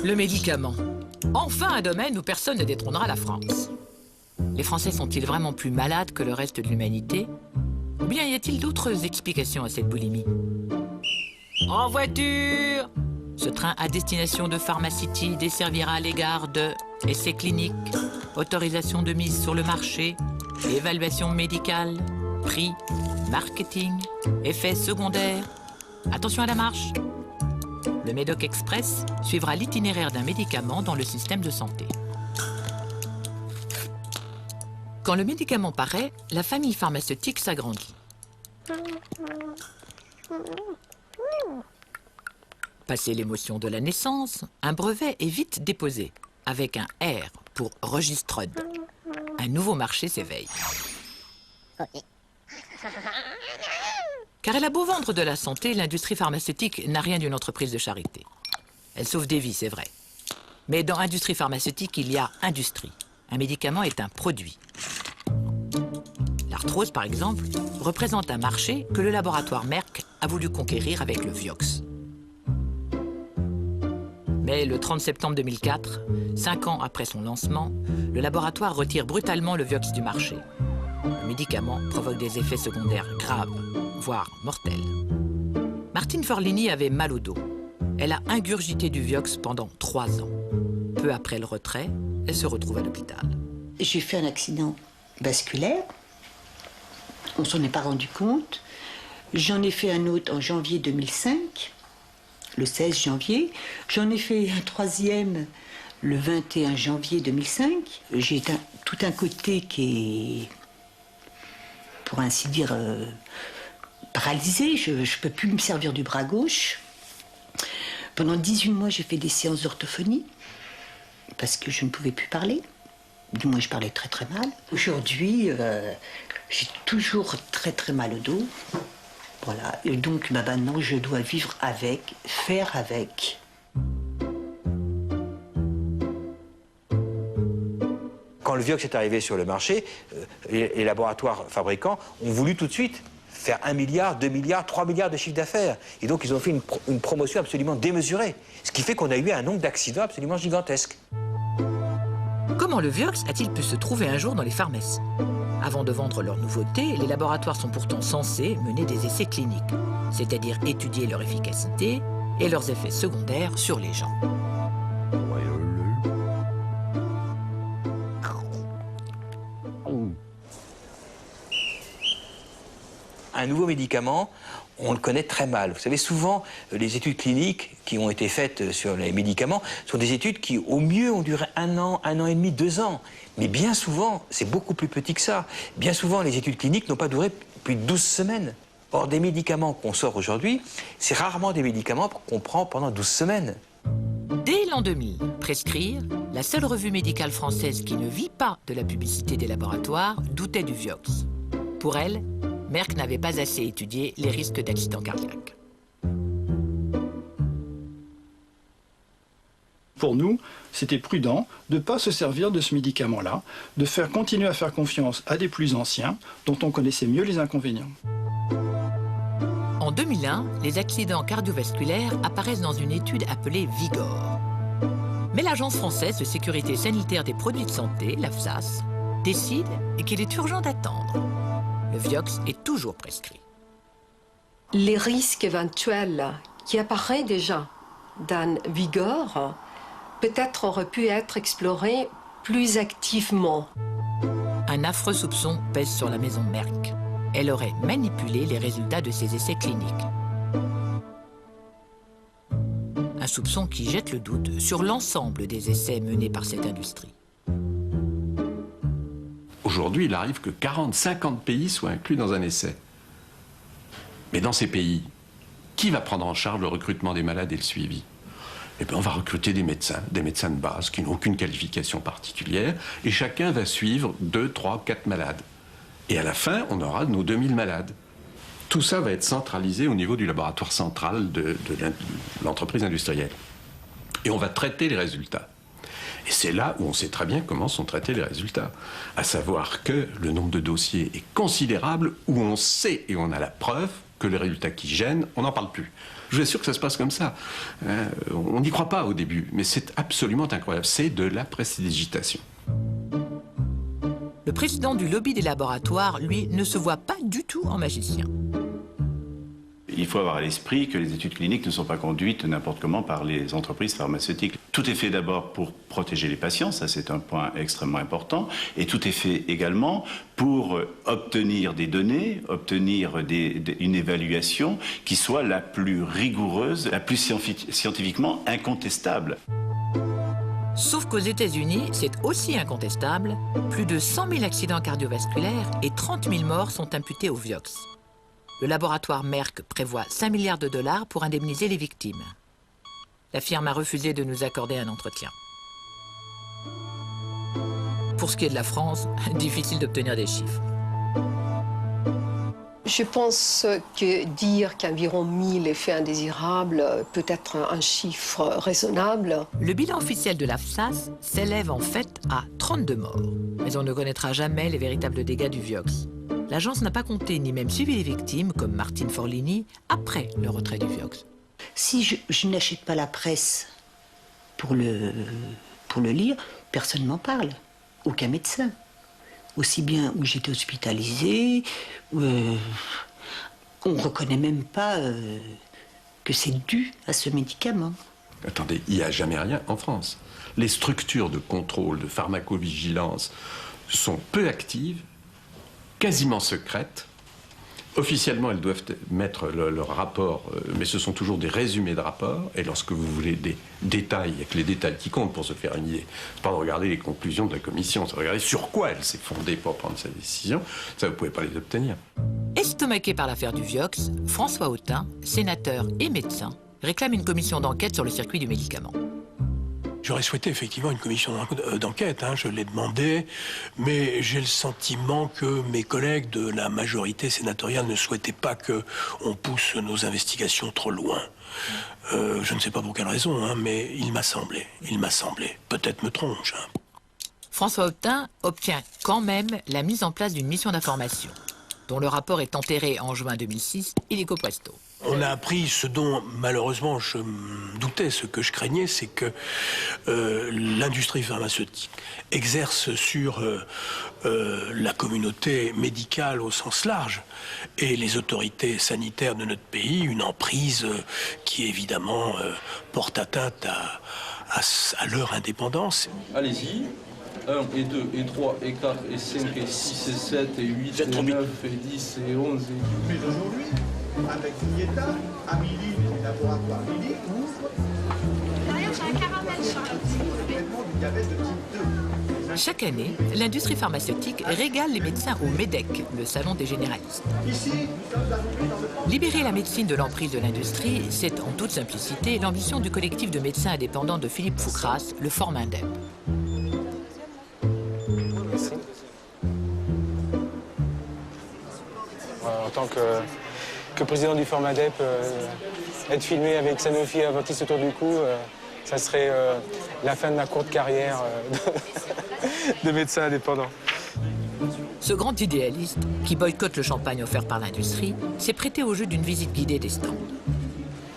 Le médicament. Enfin un domaine où personne ne détrônera la France. Les Français sont-ils vraiment plus malades que le reste de l'humanité? Ou bien y a-t-il d'autres explications à cette boulimie? En voiture! Ce train à destination de Pharmacity desservira les gares de essais cliniques, autorisation de mise sur le marché, évaluation médicale, prix, marketing, effets secondaires. Attention à la marche! Le Médoc Express suivra l'itinéraire d'un médicament dans le système de santé. Quand le médicament paraît, la famille pharmaceutique s'agrandit. Passé l'émotion de la naissance, un brevet est vite déposé, avec un R pour Registrud. Un nouveau marché s'éveille. Car elle a beau vendre de la santé, l'industrie pharmaceutique n'a rien d'une entreprise de charité. Elle sauve des vies, c'est vrai. Mais dans industrie pharmaceutique, il y a industrie. Un médicament est un produit. L'arthrose, par exemple, représente un marché que le laboratoire Merck a voulu conquérir avec le Vioxx. Mais le 30 septembre 2004, 5 ans après son lancement, le laboratoire retire brutalement le Vioxx du marché. Le médicament provoque des effets secondaires graves, voire mortels. Martine Forlini avait mal au dos. Elle a ingurgité du Vioxx pendant 3 ans. Peu après le retrait, elle se retrouve à l'hôpital. J'ai fait un accident vasculaire. On s'en est pas rendu compte. J'en ai fait un autre en janvier 2005, le 16 janvier. J'en ai fait un troisième le 21 janvier 2005. J'ai tout un côté qui est, pour ainsi dire, paralysé. Je ne peux plus me servir du bras gauche. Pendant 18 mois, j'ai fait des séances d'orthophonie parce que je ne pouvais plus parler. Du moins, je parlais très très mal. Aujourd'hui, j'ai toujours très très mal au dos. Voilà. Et donc, maintenant, je dois vivre avec, faire avec. Quand le Vioxx est arrivé sur le marché, les laboratoires fabricants ont voulu tout de suite faire 1 milliard, 2 milliards, 3 milliards de chiffre d'affaires. Et donc, ils ont fait une promotion absolument démesurée. Ce qui fait qu'on a eu un nombre d'accidents absolument gigantesque. Comment le Vioxx a-t-il pu se trouver un jour dans les pharmacies? Avant de vendre leur nouveauté, les laboratoires sont pourtant censés mener des essais cliniques, c'est-à-dire étudier leur efficacité et leurs effets secondaires sur les gens. Un nouveau médicament, on le connaît très mal. Vous savez, souvent, les études cliniques qui ont été faites sur les médicaments sont des études qui, au mieux, ont duré 1 an et demi, 2 ans. Mais bien souvent, c'est beaucoup plus petit que ça. Bien souvent, les études cliniques n'ont pas duré plus de 12 semaines. Or, des médicaments qu'on sort aujourd'hui, c'est rarement des médicaments qu'on prend pendant 12 semaines. Dès l'an 2000, Prescrire, la seule revue médicale française qui ne vit pas de la publicité des laboratoires, doutait du Vioxx. Pour elle, Merck n'avait pas assez étudié les risques d'accident cardiaque. Pour nous, c'était prudent de ne pas se servir de ce médicament-là, de faire continuer à faire confiance à des plus anciens, dont on connaissait mieux les inconvénients. En 2001, les accidents cardiovasculaires apparaissent dans une étude appelée Vigor. Mais l'Agence française de sécurité sanitaire des produits de santé, l'AFSAS, décide qu'il est urgent d'attendre. Le Vioxx est toujours prescrit. Les risques éventuels qui apparaissent déjà dans Vigor peut-être auraient pu être explorés plus activement. Un affreux soupçon pèse sur la maison Merck. Elle aurait manipulé les résultats de ses essais cliniques. Un soupçon qui jette le doute sur l'ensemble des essais menés par cette industrie. Aujourd'hui, il arrive que 40-50 pays soient inclus dans un essai. Mais dans ces pays, qui va prendre en charge le recrutement des malades et le suivi? Eh bien, on va recruter des médecins de base qui n'ont aucune qualification particulière, et chacun va suivre 2, 3, 4 malades. Et à la fin, on aura nos 2000 malades. Tout ça va être centralisé au niveau du laboratoire central de l'entreprise industrielle. Et on va traiter les résultats. Et c'est là où on sait très bien comment sont traités les résultats. À savoir que le nombre de dossiers est considérable, où on sait et on a la preuve que les résultats qui gênent, on n'en parle plus. Je vous assure que ça se passe comme ça. On n'y croit pas au début, mais c'est absolument incroyable. C'est de la prestidigitation. Le président du lobby des laboratoires, lui, ne se voit pas du tout en magicien. Il faut avoir à l'esprit que les études cliniques ne sont pas conduites n'importe comment par les entreprises pharmaceutiques. Tout est fait d'abord pour protéger les patients, ça c'est un point extrêmement important, et tout est fait également pour obtenir des données, obtenir une évaluation qui soit la plus rigoureuse, la plus scientifiquement incontestable. Sauf qu'aux États-Unis, c'est aussi incontestable. Plus de 100 000 accidents cardiovasculaires et 30 000 morts sont imputés au Vioxx. Le laboratoire Merck prévoit 5 milliards de dollars pour indemniser les victimes. La firme a refusé de nous accorder un entretien. Pour ce qui est de la France, difficile d'obtenir des chiffres. Je pense que dire qu'environ 1000 effets indésirables peut être un chiffre raisonnable. Le bilan officiel de l'AFSAS s'élève en fait à 32 morts. Mais on ne connaîtra jamais les véritables dégâts du Vioxx. L'agence n'a pas compté ni même suivi les victimes, comme Martine Forlini, après le retrait du Vioxx. Si je n'achète pas la presse pour le lire, personne ne m'en parle. Aucun médecin. Aussi bien où j'étais hospitalisée, on ne reconnaît même pas que c'est dû à ce médicament. Attendez, il n'y a jamais rien en France. Les structures de contrôle, de pharmacovigilance sont peu actives, quasiment secrètes. Officiellement, elles doivent mettre leur rapport, mais ce sont toujours des résumés de rapports. Et lorsque vous voulez des détails, il n'y a que les détails qui comptent pour se faire une idée. C'est pas de regarder les conclusions de la commission, c'est de regarder sur quoi elle s'est fondée pour prendre sa décision. Ça, vous ne pouvez pas les obtenir. Estomaqué par l'affaire du Vioxx, François Autain, sénateur et médecin, réclame une commission d'enquête sur le circuit du médicament. J'aurais souhaité effectivement une commission d'enquête, je l'ai demandé, mais j'ai le sentiment que mes collègues de la majorité sénatoriale ne souhaitaient pas qu'on pousse nos investigations trop loin. Je ne sais pas pour quelle raison, mais il m'a semblé, peut-être me trompe. François Autain obtient quand même la mise en place d'une mission d'information, dont le rapport est enterré en juin 2006, illico presto. On a appris ce dont, malheureusement, je me doutais, ce que je craignais, c'est que l'industrie pharmaceutique exerce sur la communauté médicale au sens large et les autorités sanitaires de notre pays une emprise qui, évidemment, porte atteinte à leur indépendance. Allez-y. 1 et 2 et 3 et 4 et 5 et 6 et 7 et 8 et 9 et 10 et 11 et... Mais aujourd'hui, avec Vieta, Amélie, les laboratoires Amélie ouvrent... Derrière, j'ai un caramel, Charlotte. Le traitement du diabète de type 2. Chaque année, l'industrie pharmaceutique régale les médecins au MEDEC, le salon des généralistes. Ici, nous sommes arrivés dans le... Libérer la médecine de l'emprise de l'industrie, c'est en toute simplicité l'ambition du collectif de médecins indépendants de Philippe Foucras, le Formindep. En tant que président du Formindep, être filmé avec Sanofi et Aventis autour du cou, ça serait la fin de ma courte carrière de médecin indépendant. Ce grand idéaliste, qui boycotte le champagne offert par l'industrie, s'est prêté au jeu d'une visite guidée des stands.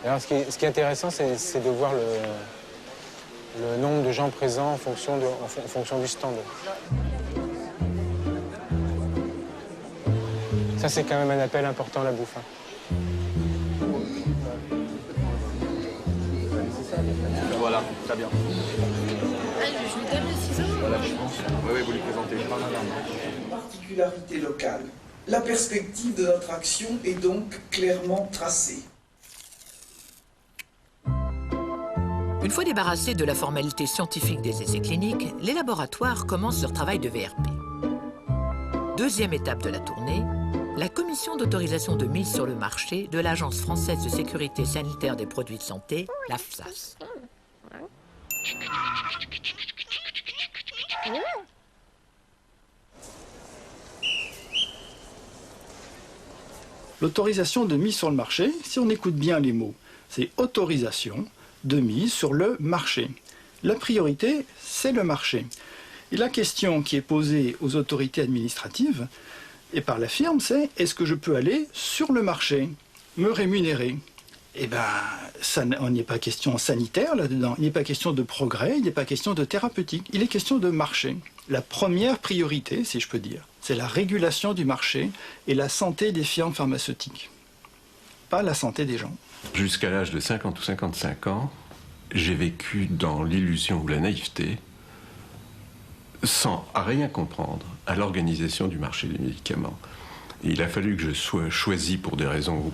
Alors, ce qui est intéressant, c'est de voir le nombre de gens présents en fonction du stand. Ça, c'est quand même un appel important, la bouffe. Voilà, très bien. Allez, je lui donne le ciseau. Voilà, je pense. Oui, vous lui présentez. Particularité locale. La perspective de notre action est donc clairement tracée. Une fois débarrassés de la formalité scientifique des essais cliniques, les laboratoires commencent leur travail de VRP. Deuxième étape de la tournée, la commission d'autorisation de mise sur le marché de l'Agence française de sécurité sanitaire des produits de santé, l'AFSAS. L'autorisation de mise sur le marché, si on écoute bien les mots, c'est autorisation de mise sur le marché. La priorité, c'est le marché. Et la question qui est posée aux autorités administratives et par la firme, c'est est-ce que je peux aller sur le marché? me rémunérer. Eh bien, on n'est pas question sanitaire là-dedans, il n'est pas question de progrès, il n'est pas question de thérapeutique, il est question de marché. La première priorité, si je peux dire, c'est la régulation du marché et la santé des firmes pharmaceutiques, pas la santé des gens. Jusqu'à l'âge de 50 ou 55 ans, j'ai vécu dans l'illusion ou la naïveté, sans rien comprendre à l'organisation du marché des médicaments. Et il a fallu que je sois choisi pour des raisons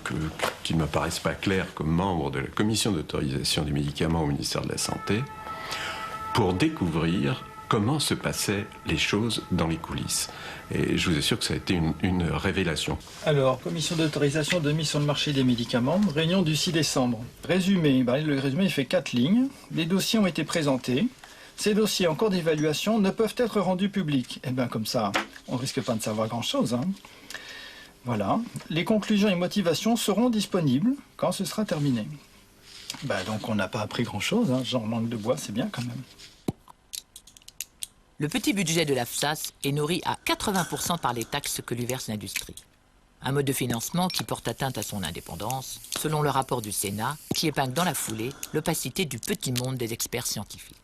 qui ne m'apparaissent pas claires comme membre de la commission d'autorisation des médicaments au ministère de la Santé pour découvrir comment se passaient les choses dans les coulisses. Et je vous assure que ça a été une révélation. Alors, commission d'autorisation de mise sur le marché des médicaments, réunion du 6 décembre. Résumé, le résumé il fait 4 lignes. Les dossiers ont été présentés. Ces dossiers en cours d'évaluation ne peuvent être rendus publics. Eh bien, comme ça, on ne risque pas de savoir grand-chose, hein. Voilà. Les conclusions et motivations seront disponibles quand ce sera terminé. Donc on n'a pas appris grand-chose, hein. Genre manque de bois, c'est bien quand même. Le petit budget de la FSAS est nourri à 80% par les taxes que lui verse l'industrie. Un mode de financement qui porte atteinte à son indépendance, selon le rapport du Sénat, qui épingle dans la foulée l'opacité du petit monde des experts scientifiques.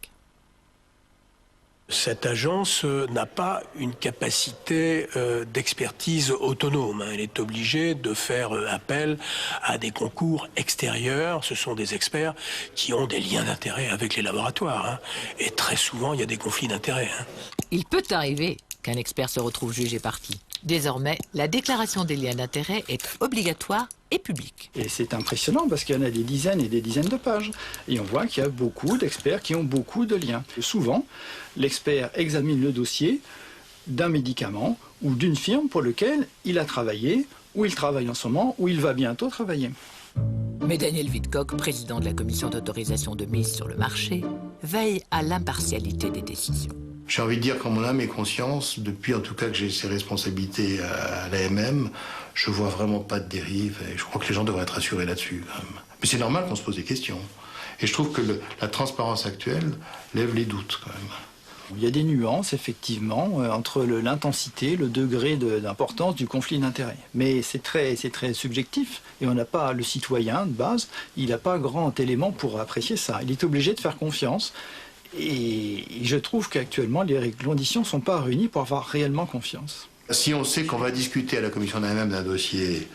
Cette agence n'a pas une capacité d'expertise autonome. Elle est obligée de faire appel à des concours extérieurs. Ce sont des experts qui ont des liens d'intérêt avec les laboratoires, hein. Et très souvent, il y a des conflits d'intérêts, hein. Il peut arriver qu'un expert se retrouve jugé parti. Désormais, la déclaration des liens d'intérêt est obligatoire et publique. Et c'est impressionnant parce qu'il y en a des dizaines et des dizaines de pages. Et on voit qu'il y a beaucoup d'experts qui ont beaucoup de liens. Souvent, l'expert examine le dossier d'un médicament ou d'une firme pour lequel il a travaillé, ou il travaille en ce moment, ou il va bientôt travailler. Mais Daniel Wittkopf, président de la commission d'autorisation de mise sur le marché, veille à l'impartialité des décisions. J'ai envie de dire qu'en mon âme et conscience, depuis en tout cas que j'ai ces responsabilités à l'AMM, je vois vraiment pas de dérive et je crois que les gens devraient être rassurés là-dessus quand même. Mais c'est normal qu'on se pose des questions. Et je trouve que la transparence actuelle lève les doutes quand même. Il y a des nuances, effectivement, entre l'intensité, le degré d'importance du conflit d'intérêts. Mais c'est très subjectif. Et on n'a pas, le citoyen de base, il n'a pas grand élément pour apprécier ça. Il est obligé de faire confiance. Et je trouve qu'actuellement, les conditions ne sont pas réunies pour avoir réellement confiance. Si on sait qu'on va discuter à la commission d'AMM d'un dossier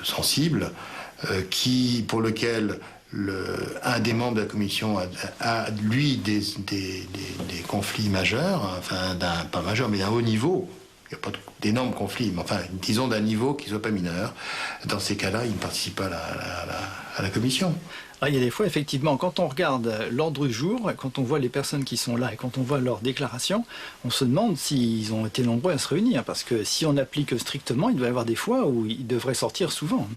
sensible, pour lequel un des membres de la commission a lui, des conflits majeurs, enfin, pas majeurs, mais d'un haut niveau, il n'y a pas d'énormes conflits, mais enfin, disons d'un niveau qui ne soit pas mineur, dans ces cas-là, il ne participe pas à la commission. Il y a des fois, effectivement, quand on regarde l'ordre du jour, quand on voit les personnes qui sont là et quand on voit leurs déclarations, on se demande s'ils ont été nombreux à se réunir. Parce que si on applique strictement, il doit y avoir des fois où ils devraient sortir souvent.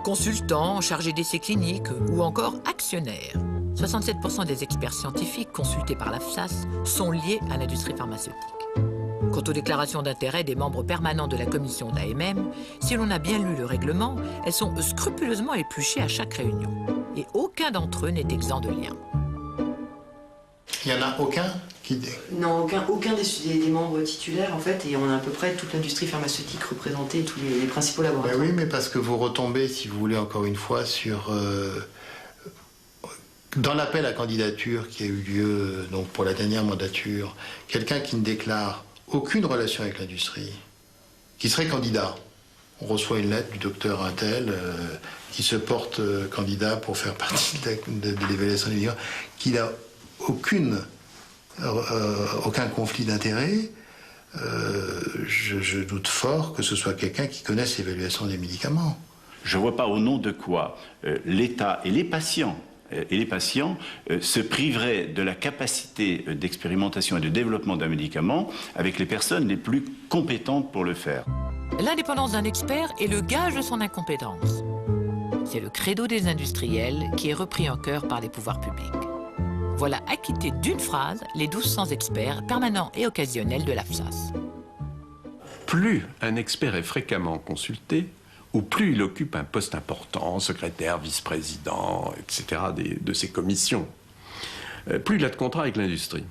Consultants, chargés d'essais cliniques ou encore actionnaires. 67% des experts scientifiques consultés par la FSAS sont liés à l'industrie pharmaceutique. Quant aux déclarations d'intérêt des membres permanents de la commission d'AMM, si l'on a bien lu le règlement, elles sont scrupuleusement épluchées à chaque réunion. Et aucun d'entre eux n'est exempt de lien. Il n'y en a aucun qui... Non, aucun des membres titulaires, en fait, et on a à peu près toute l'industrie pharmaceutique représentée, tous les principaux laboratoires. Ben oui, mais parce que vous retombez, si vous voulez, encore une fois, sur... Dans l'appel à candidature qui a eu lieu donc pour la dernière mandature, quelqu'un qui ne déclare aucune relation avec l'industrie, qui serait candidat, on reçoit une lettre du docteur Intel qui se porte candidat pour faire partie de l'évaluation des médicaments, qui n'a aucun conflit d'intérêt. Je doute fort que ce soit quelqu'un qui connaisse l'évaluation des médicaments. Je ne vois pas au nom de quoi l'État et les patients se priveraient de la capacité d'expérimentation et de développement d'un médicament avec les personnes les plus compétentes pour le faire. L'indépendance d'un expert est le gage de son incompétence. C'est le credo des industriels qui est repris en chœur par les pouvoirs publics. Voilà acquittés d'une phrase les 1200 experts permanents et occasionnels de la FSAS. Plus un expert est fréquemment consulté, ou plus il occupe un poste important, secrétaire, vice-président, etc., de ces commissions, plus il a de contrats avec l'industrie.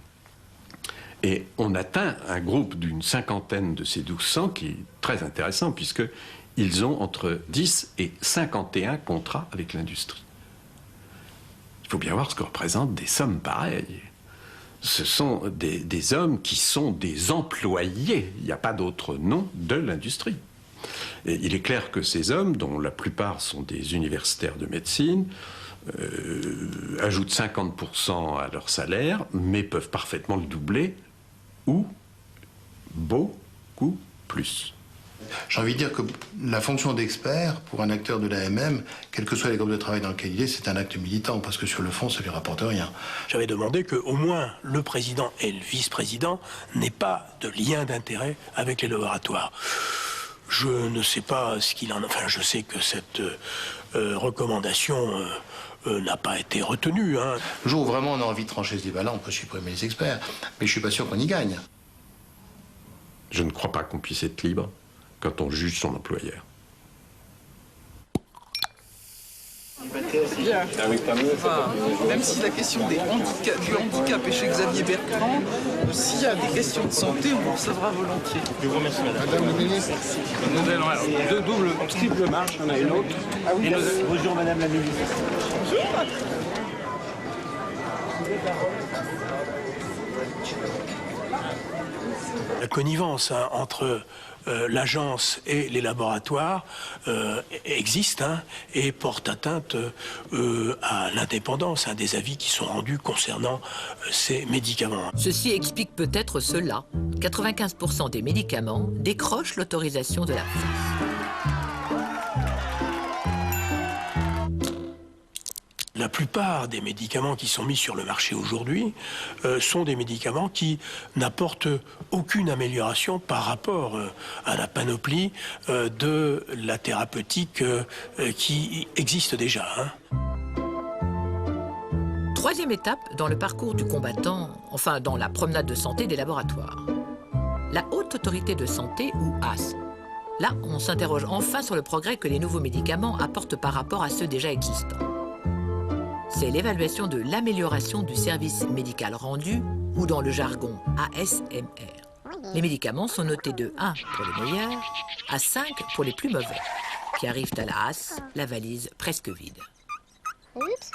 Et on atteint un groupe d'une cinquantaine de ces 1200 qui est très intéressant, puisqu'ils ont entre 10 et 51 contrats avec l'industrie. Il faut bien voir ce que représentent des sommes pareilles. Ce sont des hommes qui sont des employés, il n'y a pas d'autre nom, de l'industrie. Et il est clair que ces hommes, dont la plupart sont des universitaires de médecine, ajoutent 50% à leur salaire, mais peuvent parfaitement le doubler, ou beaucoup plus. J'ai envie de dire que la fonction d'expert, pour un acteur de l'AMM, quel que soit les groupes de travail dans lequel il est, c'est un acte militant, parce que sur le fond, ça ne lui rapporte rien. J'avais demandé qu'au moins le président et le vice-président n'aient pas de lien d'intérêt avec les laboratoires. Je ne sais pas ce qu'il en a... Enfin, je sais que cette recommandation n'a pas été retenue. Le jour où vraiment on a envie de trancher ce débat-là, on peut supprimer les experts. Mais je ne suis pas sûr qu'on y gagne. Je ne crois pas qu'on puisse être libre quand on juge son employeur. Bien. Même si la question du handicap est chez Xavier Bertrand, s'il y a des questions de santé, on vous recevra volontiers. Je vous remercie, madame. Madame le ministre. Nous allons alors deux doubles, triple marche, on a une autre. Ah oui, bonjour, madame la ministre. Bonjour. La connivence entre l'agence et les laboratoires existe et porte atteinte à l'indépendance des avis qui sont rendus concernant ces médicaments. Ceci explique peut-être cela. 95% des médicaments décrochent l'autorisation de la France. La plupart des médicaments qui sont mis sur le marché aujourd'hui sont des médicaments qui n'apportent aucune amélioration par rapport à la panoplie de la thérapeutique qui existe déjà. Troisième étape dans le parcours du combattant, enfin dans la promenade de santé des laboratoires. La Haute Autorité de Santé, ou HAS. Là, on s'interroge enfin sur le progrès que les nouveaux médicaments apportent par rapport à ceux déjà existants. C'est l'évaluation de l'amélioration du service médical rendu, ou dans le jargon ASMR. Les médicaments sont notés de 1 pour les meilleurs à 5 pour les plus mauvais, qui arrivent à la HAS, la valise presque vide. Oups.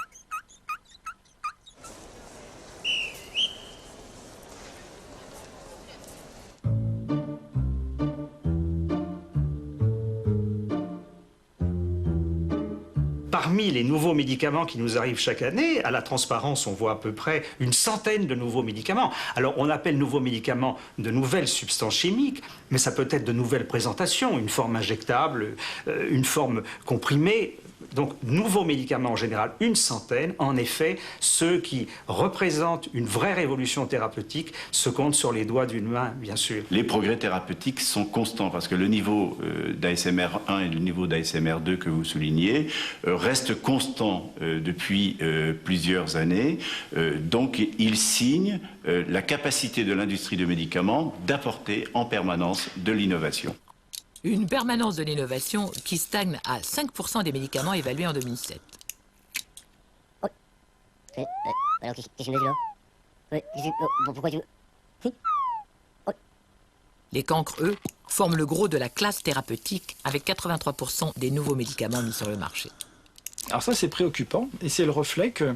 Parmi les nouveaux médicaments qui nous arrivent chaque année, à la transparence, on voit à peu près une centaine de nouveaux médicaments. Alors, on appelle nouveaux médicaments de nouvelles substances chimiques, mais ça peut être de nouvelles présentations, une forme injectable, une forme comprimée. Donc, nouveaux médicaments en général, une centaine. En effet, ceux qui représentent une vraie révolution thérapeutique se comptent sur les doigts d'une main, bien sûr. Les progrès thérapeutiques sont constants parce que le niveau d'ASMR 1 et le niveau d'ASMR 2 que vous soulignez restent constants depuis plusieurs années. Donc, ils signent la capacité de l'industrie de médicaments d'apporter en permanence de l'innovation. Une permanence de l'innovation qui stagne à 5% des médicaments évalués en 2007. Alors, qu'est-ce que je mets là? Pourquoi tu veux? Les cancres, eux, forment le gros de la classe thérapeutique avec 83% des nouveaux médicaments mis sur le marché. Alors ça, c'est préoccupant et c'est le reflet que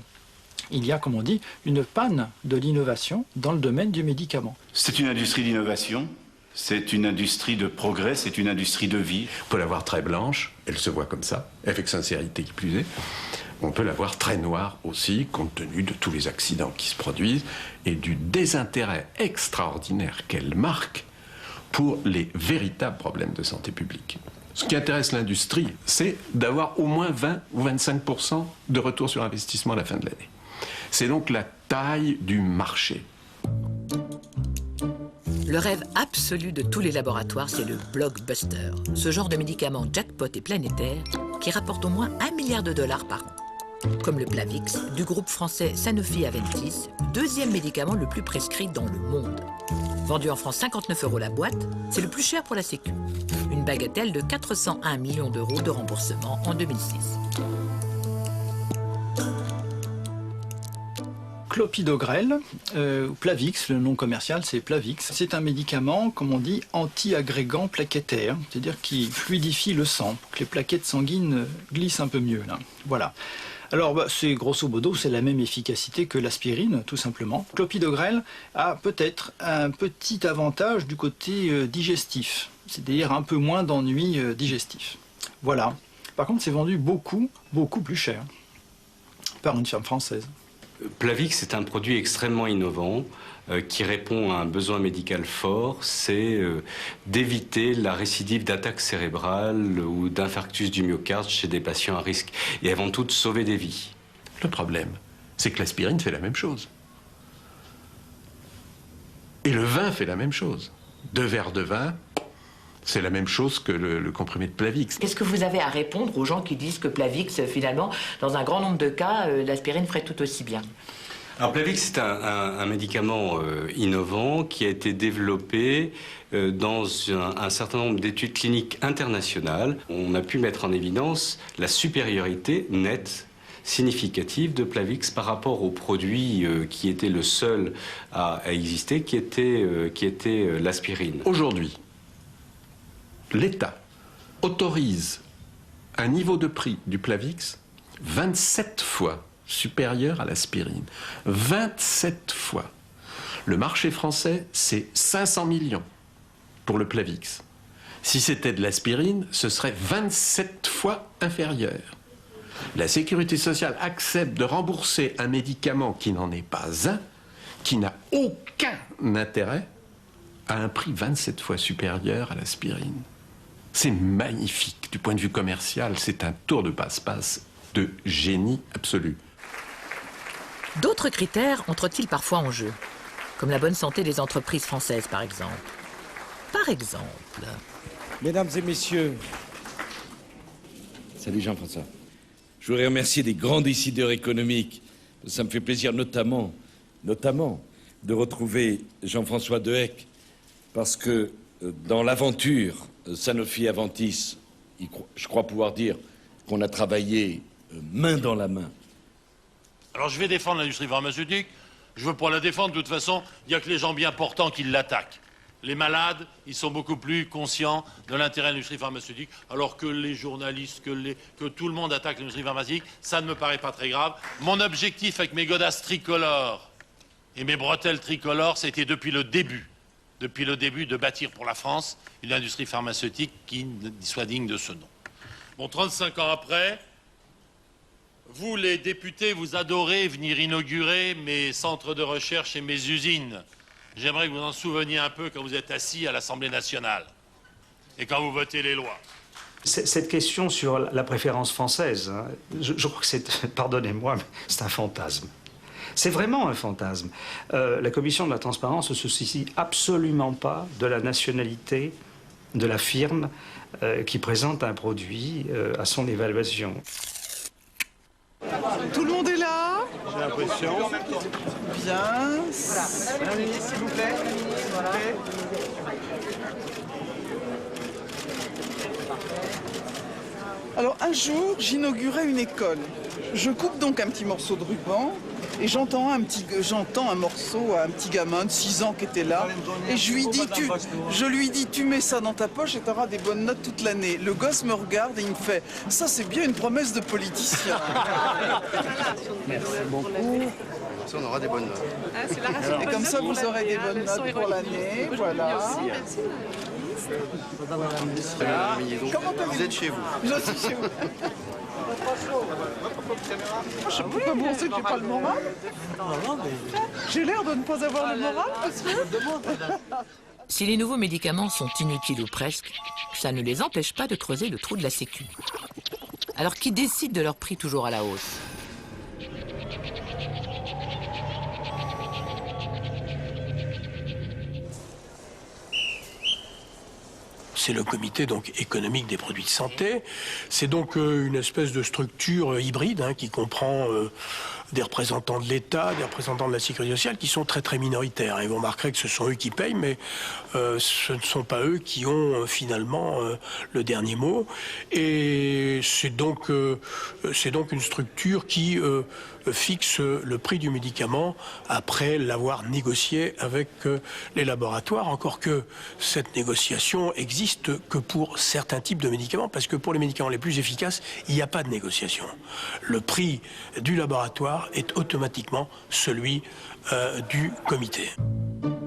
il y a, comme on dit, une panne de l'innovation dans le domaine du médicament. C'est une industrie d'innovation. C'est une industrie de progrès, c'est une industrie de vie. On peut la voir très blanche, elle se voit comme ça, avec sincérité qui plus est. On peut la voir très noire aussi, compte tenu de tous les accidents qui se produisent et du désintérêt extraordinaire qu'elle marque pour les véritables problèmes de santé publique. Ce qui intéresse l'industrie, c'est d'avoir au moins 20 ou 25% de retour sur investissement à la fin de l'année. C'est donc la taille du marché. Le rêve absolu de tous les laboratoires, c'est le blockbuster. Ce genre de médicament jackpot et planétaire qui rapporte au moins $1 milliard par an. comme le Plavix du groupe français Sanofi-Aventis, deuxième médicament le plus prescrit dans le monde. Vendu en France 59 € la boîte, c'est le plus cher pour la Sécu. Une bagatelle de 401 millions d'euros de remboursement en 2006. Clopidogrel, Plavix, le nom commercial c'est Plavix. C'est un médicament, comme on dit, anti-agrégant plaquettaire, c'est-à-dire qui fluidifie le sang, pour que les plaquettes sanguines glissent un peu mieux. Là. Voilà. Alors, c'est grosso modo, c'est la même efficacité que l'aspirine, tout simplement. Clopidogrel a peut-être un petit avantage du côté digestif, c'est-à-dire un peu moins d'ennuis digestifs. Voilà. Par contre, c'est vendu beaucoup plus cher par une firme française. Plavix est un produit extrêmement innovant qui répond à un besoin médical fort, c'est d'éviter la récidive d'attaque cérébrale ou d'infarctus du myocarde chez des patients à risque et avant tout de sauver des vies. Le problème, c'est que l'aspirine fait la même chose. Et le vin fait la même chose. 2 verres de vin, c'est la même chose que le comprimé de Plavix. Qu'est-ce que vous avez à répondre aux gens qui disent que Plavix, finalement, dans un grand nombre de cas, l'aspirine ferait tout aussi bien? Alors Plavix, c'est un médicament innovant qui a été développé dans un certain nombre d'études cliniques internationales. On a pu mettre en évidence la supériorité nette, significative de Plavix par rapport au produit qui était le seul à exister, qui était l'aspirine. Aujourd'hui, l'État autorise un niveau de prix du Plavix 27 fois supérieur à l'aspirine. 27 fois. Le marché français, c'est 500 millions pour le Plavix. Si c'était de l'aspirine, ce serait 27 fois inférieur. La Sécurité sociale accepte de rembourser un médicament qui n'en est pas un, qui n'a aucun intérêt, à un prix 27 fois supérieur à l'aspirine. C'est magnifique du point de vue commercial, c'est un tour de passe-passe de génie absolu. D'autres critères entrent-ils parfois en jeu, comme la bonne santé des entreprises françaises, par exemple. Par exemple... Mesdames et messieurs, salut Jean-François. Je voudrais remercier les grands décideurs économiques. Ça me fait plaisir notamment de retrouver Jean-François Dehecq, parce que dans l'aventure Sanofi-Aventis, je crois pouvoir dire qu'on a travaillé main dans la main. Alors je vais défendre l'industrie pharmaceutique. Je veux pas la défendre, de toute façon, il n'y a que les gens bien portants qui l'attaquent. Les malades, ils sont beaucoup plus conscients de l'intérêt de l'industrie pharmaceutique, alors que les journalistes, que tout le monde attaque l'industrie pharmaceutique, ça ne me paraît pas très grave. Mon objectif avec mes godasses tricolores et mes bretelles tricolores, c'était depuis le début de bâtir pour la France une industrie pharmaceutique qui soit digne de ce nom. Bon, 35 ans après, vous, les députés, vous adorez venir inaugurer mes centres de recherche et mes usines. J'aimerais que vous en souveniez un peu quand vous êtes assis à l'Assemblée nationale et quand vous votez les lois. Cette question sur la préférence française, hein, je crois que c'est, pardonnez-moi, mais c'est un fantasme. C'est vraiment un fantasme. La Commission de la transparence ne se soucie absolument pas de la nationalité de la firme qui présente un produit à son évaluation. Tout le monde est là? J'ai l'impression. Bien. S'il vous plaît. Alors un jour, j'inaugurais une école. Je coupe donc un petit morceau de ruban et j'entends un morceau à un petit gamin de 6 ans qui était là. Et je lui dis, tu mets ça dans ta poche et tu auras des bonnes notes toute l'année. Le gosse me regarde et il me fait, ça c'est bien une promesse de politicien. Merci beaucoup. Ça, on aura des bonnes notes. Et comme ça, vous aurez des bonnes notes pour l'année. Voilà. Comment vous êtes chez vous? Je suis chez vous. Je sais pas comment c'est que j'ai pas le moral. J'ai l'air de ne pas avoir le moral, monsieur. Si les nouveaux médicaments sont inutiles ou presque, ça ne les empêche pas de creuser le trou de la Sécu. Alors qui décide de leur prix toujours à la hausse? c'est le comité donc économique des produits de santé. C'est donc une espèce de structure hybride qui comprend des représentants de l'État, des représentants de la sécurité sociale qui sont très très minoritaires. Et vous remarquerez que ce sont eux qui payent, mais ce ne sont pas eux qui ont finalement le dernier mot. Et c'est donc une structure qui fixe le prix du médicament après l'avoir négocié avec les laboratoires, encore que cette négociation existe que pour certains types de médicaments, parce que pour les médicaments les plus efficaces, il n'y a pas de négociation. Le prix du laboratoire est automatiquement celui du comité.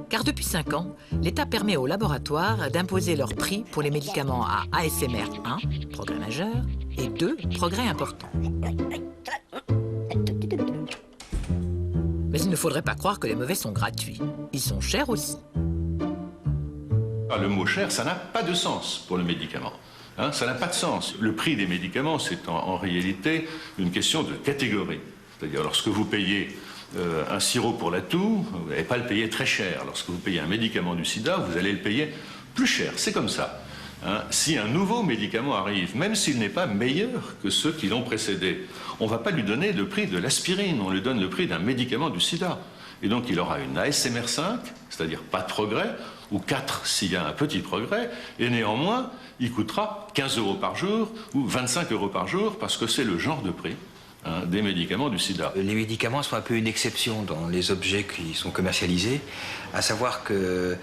Car depuis 5 ans, l'État permet aux laboratoires d'imposer leur prix pour les médicaments à ASMR 1, progrès majeur, et 2, progrès important. Mais il ne faudrait pas croire que les mauvais sont gratuits. Ils sont chers aussi. Le mot cher, ça n'a pas de sens pour le médicament. Ça n'a pas de sens. Le prix des médicaments, c'est en réalité une question de catégorie. C'est-à-dire, lorsque vous payez un sirop pour la toux, vous n'allez pas le payer très cher. Lorsque vous payez un médicament du sida, vous allez le payer plus cher. C'est comme ça. Si un nouveau médicament arrive, même s'il n'est pas meilleur que ceux qui l'ont précédé, on ne va pas lui donner le prix de l'aspirine, on lui donne le prix d'un médicament du sida. Et donc il aura une ASMR 5, c'est-à-dire pas de progrès, ou 4 s'il y a un petit progrès, et néanmoins, il coûtera 15 € par jour ou 25 € par jour, parce que c'est le genre de prix des médicaments du sida. Les médicaments sont un peu une exception dans les objets qui sont commercialisés, à savoir qu'il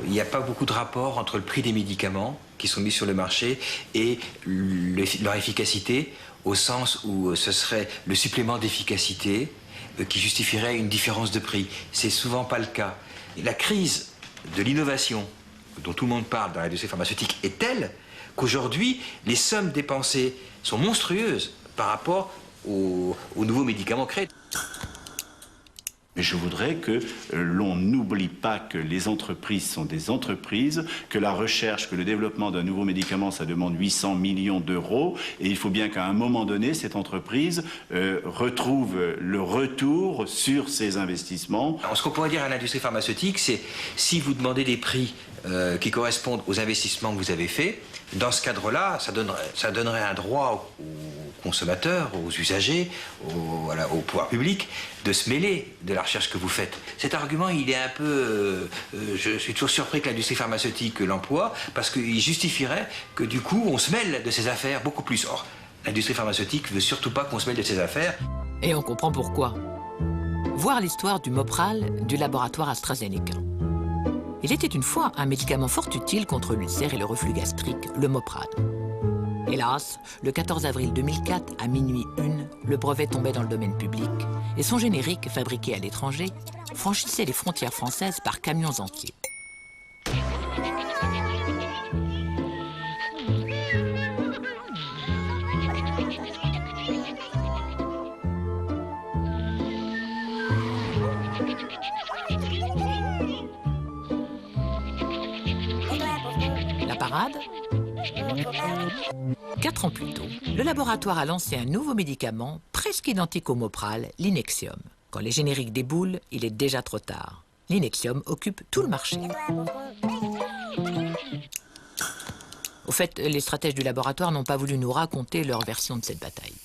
n'y a pas beaucoup de rapport entre le prix des médicaments qui sont mis sur le marché et leur efficacité, au sens où ce serait le supplément d'efficacité qui justifierait une différence de prix. C'est souvent pas le cas. La crise de l'innovation dont tout le monde parle dans l'industrie pharmaceutique est telle qu'aujourd'hui, les sommes dépensées sont monstrueuses par rapport aux nouveaux médicaments créés. Mais je voudrais que l'on n'oublie pas que les entreprises sont des entreprises, que la recherche, que le développement d'un nouveau médicament, ça demande 800 millions d'euros, et il faut bien qu'à un moment donné, cette entreprise retrouve le retour sur ses investissements. Alors, ce qu'on pourrait dire à l'industrie pharmaceutique, c'est si vous demandez des prix qui correspondent aux investissements que vous avez faits, dans ce cadre-là, ça donnerait un droit aux consommateurs, aux usagers, au pouvoir public, de se mêler de la recherche que vous faites. Cet argument, il est un peu... je suis toujours surpris que l'industrie pharmaceutique l'emploie, parce qu'il justifierait que du coup, on se mêle de ces affaires beaucoup plus. Or, l'industrie pharmaceutique ne veut surtout pas qu'on se mêle de ces affaires. Et on comprend pourquoi. Voir l'histoire du Mopral du laboratoire AstraZeneca. Il était une fois un médicament fort utile contre l'ulcère et le reflux gastrique, le Mopral. Hélas, le 14 avril 2004, à minuit 1, le brevet tombait dans le domaine public et son générique, fabriqué à l'étranger, franchissait les frontières françaises par camions entiers. La parade ? 4 ans plus tôt, le laboratoire a lancé un nouveau médicament presque identique au Mopral, l'Inexium. Quand les génériques déboulent, il est déjà trop tard. L'Inexium occupe tout le marché. Au fait, les stratèges du laboratoire n'ont pas voulu nous raconter leur version de cette bataille.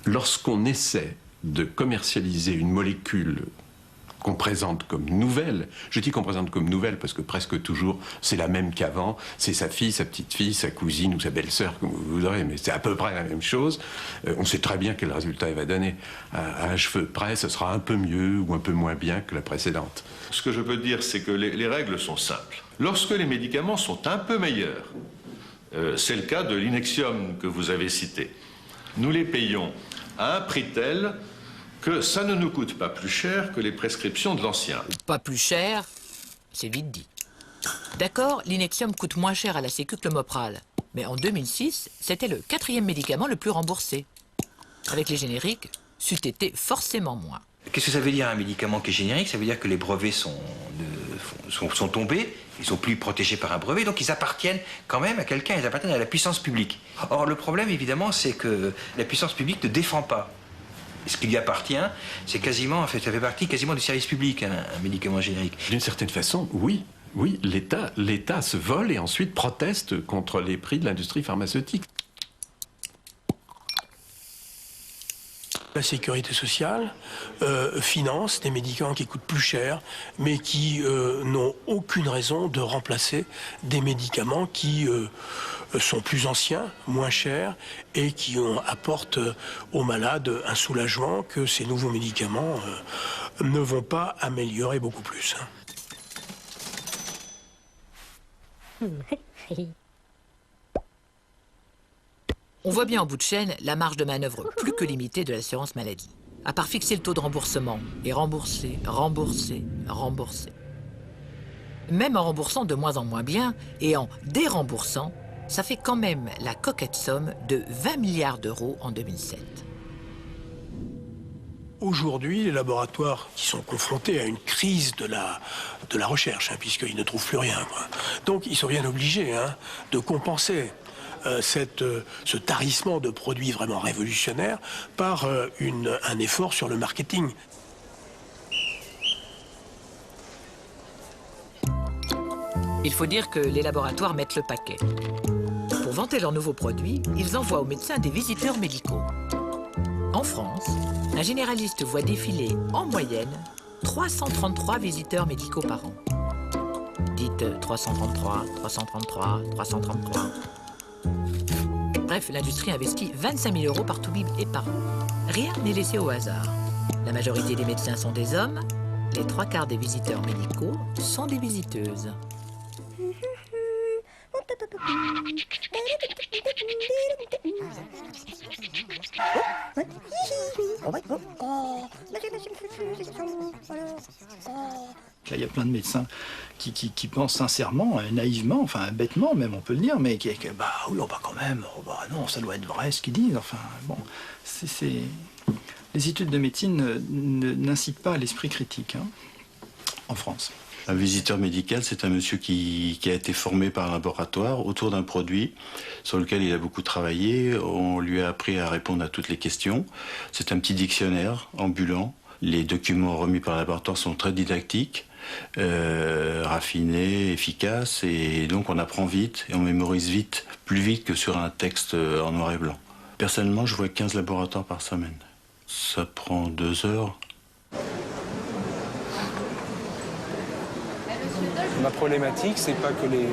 Lorsqu'on essaie de commercialiser une molécule qu'on présente comme nouvelle, je dis qu'on présente comme nouvelle parce que presque toujours c'est la même qu'avant, c'est sa fille, sa petite-fille, sa cousine ou sa belle-sœur, comme vous voudrez, mais c'est à peu près la même chose. On sait très bien quel résultat il va donner. À un cheveu près, ce sera un peu mieux ou un peu moins bien que la précédente. Ce que je peux dire, c'est que les règles sont simples. Lorsque les médicaments sont un peu meilleurs, c'est le cas de l'Inexium que vous avez cité, nous les payons à un prix tel que ça ne nous coûte pas plus cher que les prescriptions de l'ancien. Pas plus cher, c'est vite dit. D'accord, l'Inexium coûte moins cher à la Sécu que le Mopral. Mais en 2006, c'était le 4e médicament le plus remboursé. Avec les génériques, c'eût été forcément moins. Qu'est-ce que ça veut dire un médicament qui est générique? Ça veut dire que les brevets sont tombés, ils sont plus protégés par un brevet, donc ils appartiennent quand même à quelqu'un, ils appartiennent à la puissance publique. Or, le problème, évidemment, c'est que la puissance publique ne défend pas. Et ce qui lui appartient, c'est quasiment, en fait, ça fait partie quasiment du service public, un médicament générique. D'une certaine façon, oui. Oui, l'État se vole et ensuite proteste contre les prix de l'industrie pharmaceutique. La sécurité sociale finance des médicaments qui coûtent plus cher, mais qui n'ont aucune raison de remplacer des médicaments qui sont plus anciens, moins chers, et qui apportent aux malades un soulagement que ces nouveaux médicaments ne vont pas améliorer beaucoup plus. On voit bien en bout de chaîne la marge de manœuvre plus que limitée de l'assurance maladie. À part fixer le taux de remboursement et rembourser, rembourser, rembourser. Même en remboursant de moins en moins bien et en déremboursant, ça fait quand même la coquette somme de 20 milliards d'euros en 2007. Aujourd'hui, les laboratoires qui sont confrontés à une crise de la recherche, puisqu'ils ne trouvent plus rien, quoi. Donc ils sont bien obligés de compenser ce tarissement de produits vraiment révolutionnaires par un effort sur le marketing. Il faut dire que les laboratoires mettent le paquet. Pour vanter leurs nouveaux produits, ils envoient aux médecins des visiteurs médicaux. En France, un généraliste voit défiler en moyenne 333 visiteurs médicaux par an. Dites 333, 333, 333. Bref, l'industrie investit 25 000 euros par toubib et par an. Rien n'est laissé au hasard. La majorité des médecins sont des hommes, les 3/4 des visiteurs médicaux sont des visiteuses. Il y a plein de médecins qui pensent sincèrement, naïvement, enfin bêtement même on peut le dire, mais bah oui, bah quand même, bah non, ça doit être vrai ce qu'ils disent. Enfin bon, les études de médecine n'incitent pas à l'esprit critique en France. Un visiteur médical, c'est un monsieur qui a été formé par un laboratoire autour d'un produit sur lequel il a beaucoup travaillé. On lui a appris à répondre à toutes les questions. C'est un petit dictionnaire ambulant. Les documents remis par le laboratoire sont très didactiques, raffinés, efficaces, et donc on apprend vite et on mémorise vite, plus vite que sur un texte en noir et blanc. Personnellement, je vois 15 laboratoires par semaine. Ça prend 2 heures. Ma problématique, c'est que les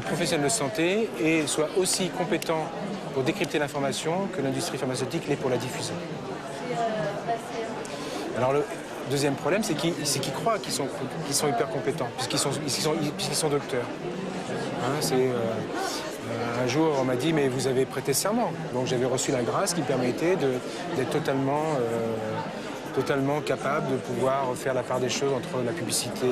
professionnels de santé soient aussi compétents pour décrypter l'information que l'industrie pharmaceutique l'est pour la diffuser. Alors le deuxième problème, c'est qu'ils croient qu'ils sont hyper compétents, puisqu'ils sont docteurs. Un jour, on m'a dit, mais vous avez prêté serment. Donc j'avais reçu la grâce qui permettait d'être totalement capable de pouvoir faire la part des choses entre la publicité,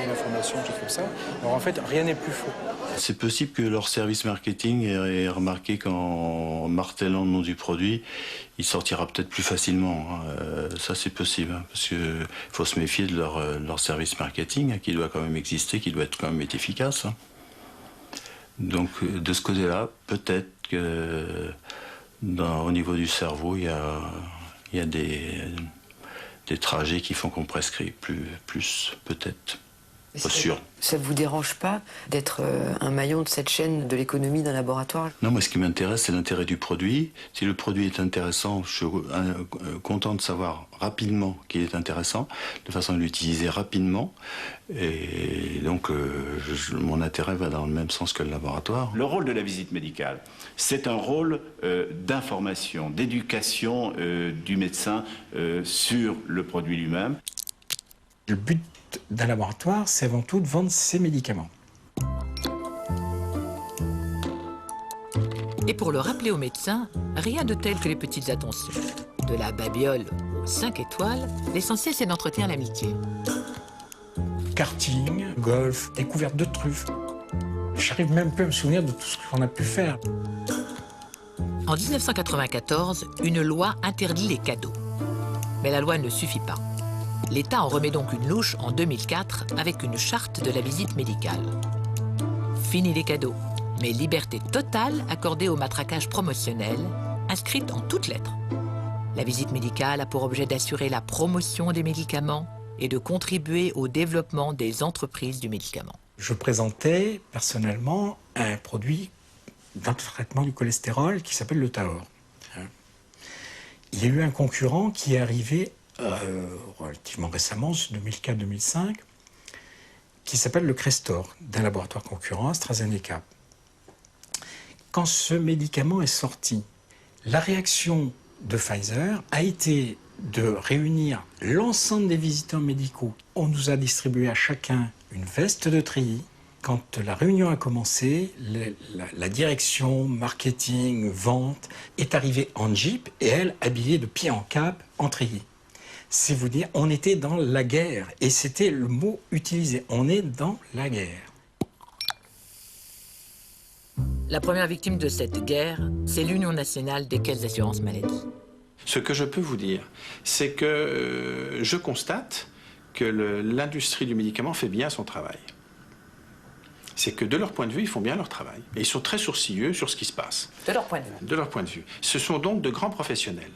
l'information, tout comme ça. Alors en fait, rien n'est plus faux. C'est possible que leur service marketing ait remarqué qu'en martelant le nom du produit, il sortira peut-être plus facilement. Ça, c'est possible, parce qu'il faut se méfier de leur service marketing, qui doit quand même exister, qui doit quand même être efficace. Donc, de ce côté-là, peut-être que au niveau du cerveau, il y a des trajets qui font qu'on prescrit plus peut-être. Pas sûr. Ça ne vous dérange pas d'être un maillon de cette chaîne de l'économie d'un laboratoire? Non, moi ce qui m'intéresse, c'est l'intérêt du produit. Si le produit est intéressant, je suis content de savoir rapidement qu'il est intéressant, de façon à l'utiliser rapidement. Et donc, mon intérêt va dans le même sens que le laboratoire. Le rôle de la visite médicale, c'est un rôle d'information, d'éducation du médecin sur le produit lui-même. Le but d'un laboratoire, c'est avant tout de vendre ses médicaments. Et pour le rappeler aux médecins, rien de tel que les petites attentions. De la babiole aux 5 étoiles, l'essentiel c'est d'entretenir l'amitié. Karting, golf, découverte de truffes. J'arrive même plus à me souvenir de tout ce qu'on a pu faire. En 1994, une loi interdit les cadeaux. Mais la loi ne suffit pas. L'État en remet donc une louche en 2004 avec une charte de la visite médicale. Fini les cadeaux, mais liberté totale accordée au matraquage promotionnel, inscrite en toutes lettres. La visite médicale a pour objet d'assurer la promotion des médicaments et de contribuer au développement des entreprises du médicament. Je présentais personnellement un produit dans le traitement du cholestérol qui s'appelle le Tahor. Il y a eu un concurrent qui est arrivé relativement récemment, 2004-2005, qui s'appelle le Crestor, d'un laboratoire concurrent, AstraZeneca. Quand ce médicament est sorti, la réaction de Pfizer a été de réunir l'ensemble des visiteurs médicaux. On nous a distribué à chacun une veste de treillis. Quand la réunion a commencé, la direction, marketing, vente est arrivée en jeep et elle habillée de pied en cap en treillis. C'est vous dire, on était dans la guerre et c'était le mot utilisé. On est dans la guerre. La première victime de cette guerre, c'est l'Union nationale des caisses d'assurance maladie. Ce que je peux vous dire, c'est que je constate que l'industrie du médicament fait bien son travail. C'est que de leur point de vue, ils font bien leur travail. Et ils sont très sourcilleux sur ce qui se passe. De leur point de vue. De leur point de vue. Ce sont donc de grands professionnels.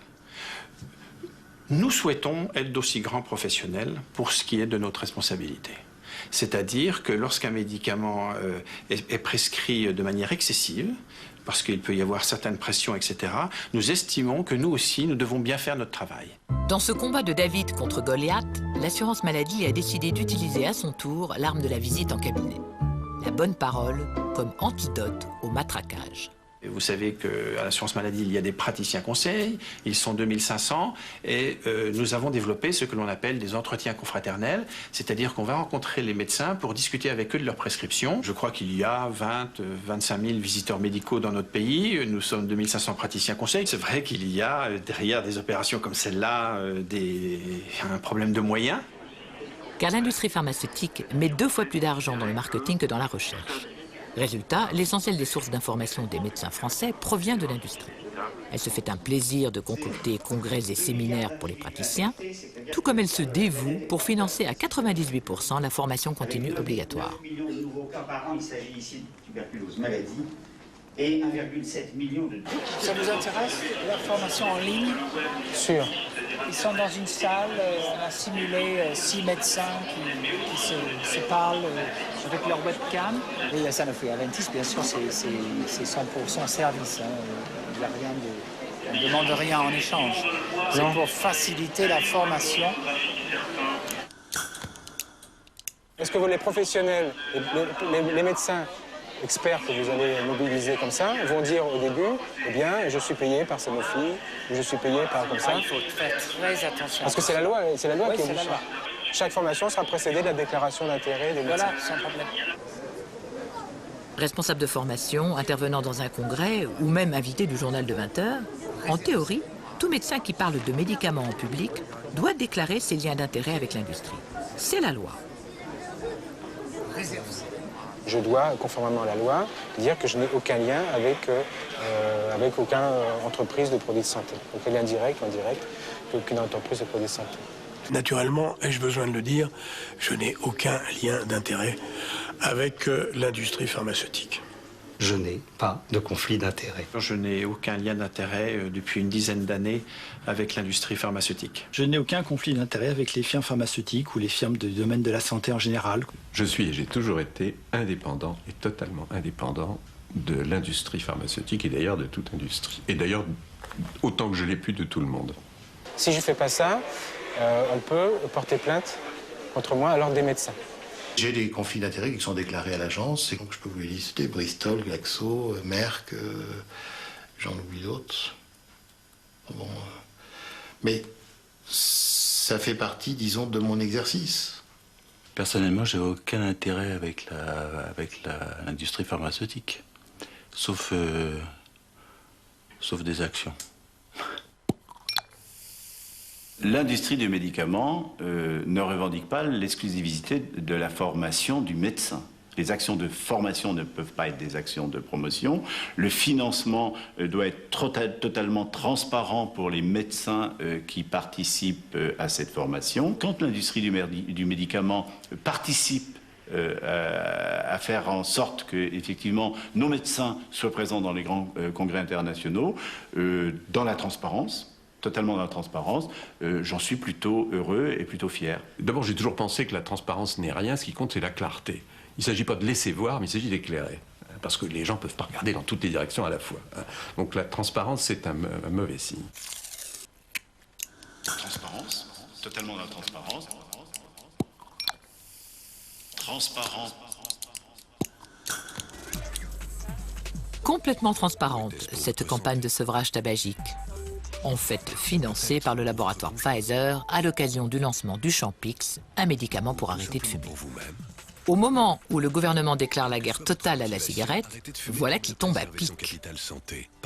Nous souhaitons être d'aussi grands professionnels pour ce qui est de notre responsabilité. C'est-à-dire que lorsqu'un médicament est prescrit de manière excessive, parce qu'il peut y avoir certaines pressions, etc., nous estimons que nous aussi, nous devons bien faire notre travail. Dans ce combat de David contre Goliath, l'assurance maladie a décidé d'utiliser à son tour l'arme de la visite en cabinet. La bonne parole comme antidote au matraquage. Et vous savez qu'à l'assurance maladie, il y a des praticiens conseils, ils sont 2500, et nous avons développé ce que l'on appelle des entretiens confraternels, c'est-à-dire qu'on va rencontrer les médecins pour discuter avec eux de leurs prescriptions. Je crois qu'il y a 25 000 visiteurs médicaux dans notre pays, nous sommes 2500 praticiens conseils. C'est vrai qu'il y a derrière des opérations comme celle-là un problème de moyens. Car l'industrie pharmaceutique met 2 fois plus d'argent dans le marketing que dans la recherche. Résultat, l'essentiel des sources d'information des médecins français provient de l'industrie. Elle se fait un plaisir de concocter congrès et séminaires pour les praticiens, tout comme elle se dévoue pour financer à 98% la formation continue obligatoire. 9 millions de nouveaux cas par an, il s'agit ici de tuberculose maladie, et 1,7 million de... Ça vous intéresse, la formation en ligne? Sûr. Ils sont dans une salle, on a simulé 6 médecins qui se parlent avec leur webcam. Et la Sanofi Aventis, bien sûr, c'est 100% service. Il n'y a rien on ne demande rien en échange. C'est pour faciliter la formation. Est-ce que les professionnels, les médecins experts que vous allez mobiliser comme ça vont dire au début, eh bien, je suis payé par Sanofi, ou je suis payé par comme ça? Il faut faire très attention. Parce que c'est la loi qui est oblige. Chaque formation sera précédée de la déclaration d'intérêt des médecins. Voilà, sans problème. Responsable de formation, intervenant dans un congrès ou même invité du journal de 20 heures, en théorie, tout médecin qui parle de médicaments en public doit déclarer ses liens d'intérêt avec l'industrie. C'est la loi. Je dois, conformément à la loi, dire que je n'ai aucun lien avec aucune entreprise de produits de santé. Aucun lien direct ou indirect, aucune entreprise de produits de santé. Naturellement, ai-je besoin de le dire, je n'ai aucun lien d'intérêt avec l'industrie pharmaceutique. Je n'ai pas de conflit d'intérêt. Je n'ai aucun lien d'intérêt depuis une dizaine d'années avec l'industrie pharmaceutique. Je n'ai aucun conflit d'intérêt avec les firmes pharmaceutiques ou les firmes du domaine de la santé en général. Je suis et j'ai toujours été indépendant et totalement indépendant de l'industrie pharmaceutique et d'ailleurs de toute industrie. Et d'ailleurs, autant que je l'ai pu de tout le monde. Si je ne fais pas ça, on peut porter plainte contre moi à l'ordre des médecins. J'ai des conflits d'intérêts qui sont déclarés à l'agence, et donc je peux vous les lister: Bristol, Glaxo, Merck, j'en oublie d'autres. Bon, mais ça fait partie, disons, de mon exercice. Personnellement, j'ai aucun intérêt avec l'industrie pharmaceutique, sauf des actions. L'industrie du médicament ne revendique pas l'exclusivité de la formation du médecin. Les actions de formation ne peuvent pas être des actions de promotion. Le financement doit être totalement transparent pour les médecins qui participent à cette formation. Quand l'industrie du médicament participe à faire en sorte que, effectivement, nos médecins soient présents dans les grands congrès internationaux, dans la transparence, totalement dans la transparence, j'en suis plutôt heureux et plutôt fier. D'abord, j'ai toujours pensé que la transparence n'est rien, ce qui compte, c'est la clarté. Il ne s'agit pas de laisser voir, mais il s'agit d'éclairer. Parce que les gens ne peuvent pas regarder dans toutes les directions à la fois. Donc la transparence, c'est un mauvais signe. Transparence, totalement dans la transparence. Transparent. Complètement transparente, cette campagne de sevrage tabagique. En fait, financée par le laboratoire Pfizer à l'occasion du lancement du Champix, un médicament pour arrêter de fumer. Au moment où le gouvernement déclare la guerre totale à la cigarette, voilà qui tombe à pic.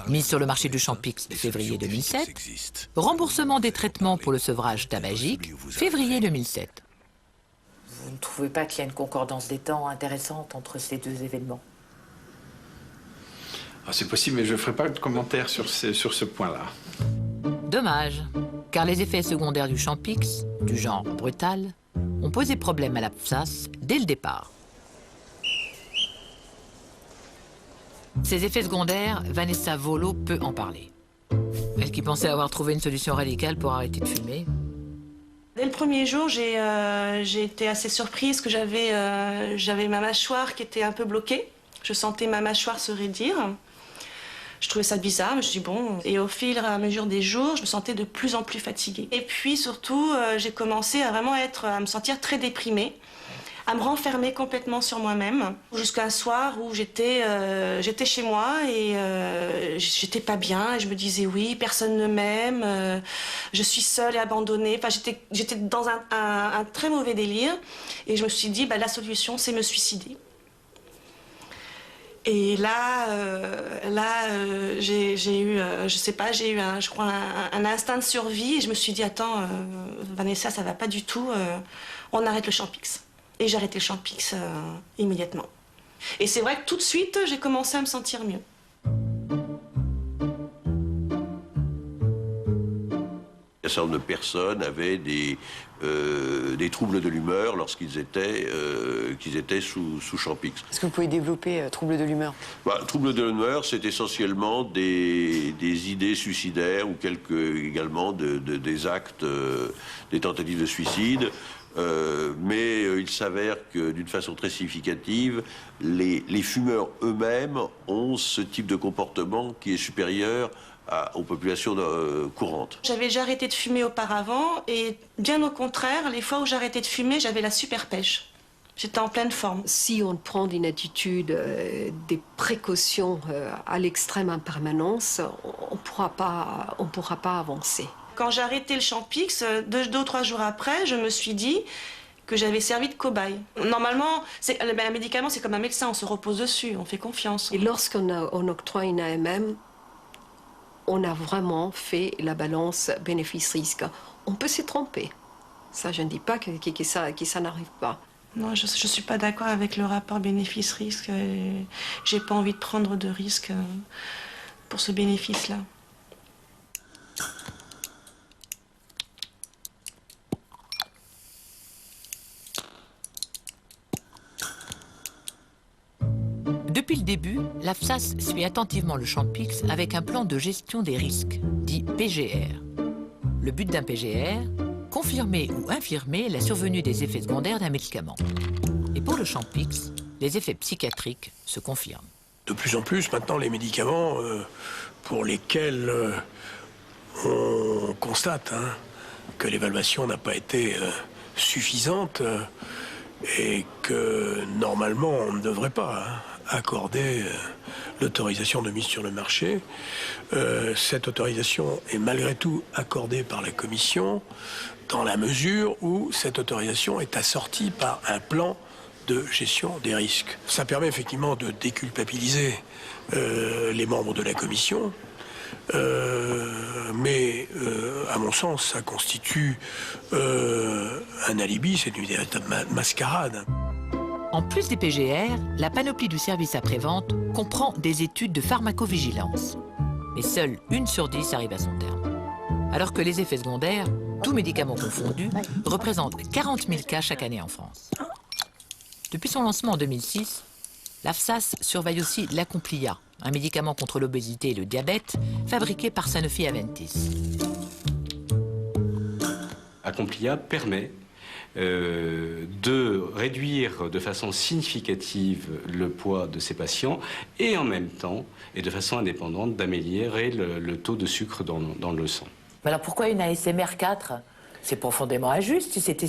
Mise sur le marché du Champix février 2007, remboursement des traitements pour le sevrage tabagique février 2007. Vous ne trouvez pas qu'il y a une concordance des temps intéressante entre ces deux événements? C'est possible, mais je ne ferai pas de commentaire sur ce point-là. Dommage, car les effets secondaires du Champix, du genre brutal, ont posé problème à la PSAS dès le départ. Ces effets secondaires, Vanessa Volo peut en parler. Elle qui pensait avoir trouvé une solution radicale pour arrêter de fumer. Dès le premier jour, j'ai été assez surprise que j'avais ma mâchoire qui était un peu bloquée. Je sentais ma mâchoire se raidir. Je trouvais ça bizarre, mais je me suis dit bon. Et au fil et à mesure des jours, je me sentais de plus en plus fatiguée. Et puis surtout, j'ai commencé à me sentir très déprimée, à me renfermer complètement sur moi-même. Jusqu'à un soir où j'étais chez moi et j'étais pas bien. Et je me disais oui, personne ne m'aime, je suis seule et abandonnée. Enfin, j'étais dans un très mauvais délire. Et je me suis dit la solution, c'est me suicider. Et là, j'ai eu, je crois, un instinct de survie. Et je me suis dit, attends, Vanessa, ça va pas du tout. On arrête le Champix. Et j'ai arrêté le Champix immédiatement. Et c'est vrai que tout de suite, j'ai commencé à me sentir mieux. Un certain nombre de personnes avaient des troubles de l'humeur lorsqu'ils étaient sous Champix. Est-ce que vous pouvez développer troubles de l'humeur? Troubles de l'humeur, c'est essentiellement des idées suicidaires ou également des actes, des tentatives de suicide. Mais il s'avère que d'une façon très significative, les fumeurs eux-mêmes ont ce type de comportement qui est supérieur aux populations courantes. J'avais déjà arrêté de fumer auparavant et bien au contraire, les fois où j'arrêtais de fumer, j'avais la super pêche. J'étais en pleine forme. Si on prend une attitude, des précautions à l'extrême en permanence, on pourra pas avancer. Quand j'ai arrêté le Champix, 2 ou 3 jours après, je me suis dit que j'avais servi de cobaye. Normalement, un médicament, c'est comme un médecin, on se repose dessus, on fait confiance. Et lorsqu'on octroie une AMM, on a vraiment fait la balance bénéfice-risque. On peut se tromper. Ça, je ne dis pas que ça n'arrive pas. Non, je ne suis pas d'accord avec le rapport bénéfice-risque. J'ai pas envie de prendre de risques pour ce bénéfice-là. Depuis le début, la PSAS suit attentivement le Champix avec un plan de gestion des risques, dit PGR. Le but d'un PGR, confirmer ou infirmer la survenue des effets secondaires d'un médicament. Et pour le Champix, les effets psychiatriques se confirment. De plus en plus, maintenant, les médicaments pour lesquels on constate que l'évaluation n'a pas été suffisante et que, normalement, on ne devrait pas accorder l'autorisation de mise sur le marché. Cette autorisation est malgré tout accordée par la Commission dans la mesure où cette autorisation est assortie par un plan de gestion des risques. Ça permet effectivement de déculpabiliser les membres de la Commission, mais à mon sens, ça constitue un alibi, c'est une véritable mascarade. En plus des PGR, la panoplie du service après-vente comprend des études de pharmacovigilance. Mais seule 1 sur 10 arrive à son terme. Alors que les effets secondaires, tous médicaments confondus, représentent 40 000 cas chaque année en France. Depuis son lancement en 2006, la PSAS surveille aussi l'Acomplia, un médicament contre l'obésité et le diabète, fabriqué par Sanofi Aventis. Acomplia permet de réduire de façon significative le poids de ces patients et en même temps, et de façon indépendante, d'améliorer le taux de sucre dans le sang. Mais alors pourquoi une ASMR 4 ? C'est profondément injuste si c'était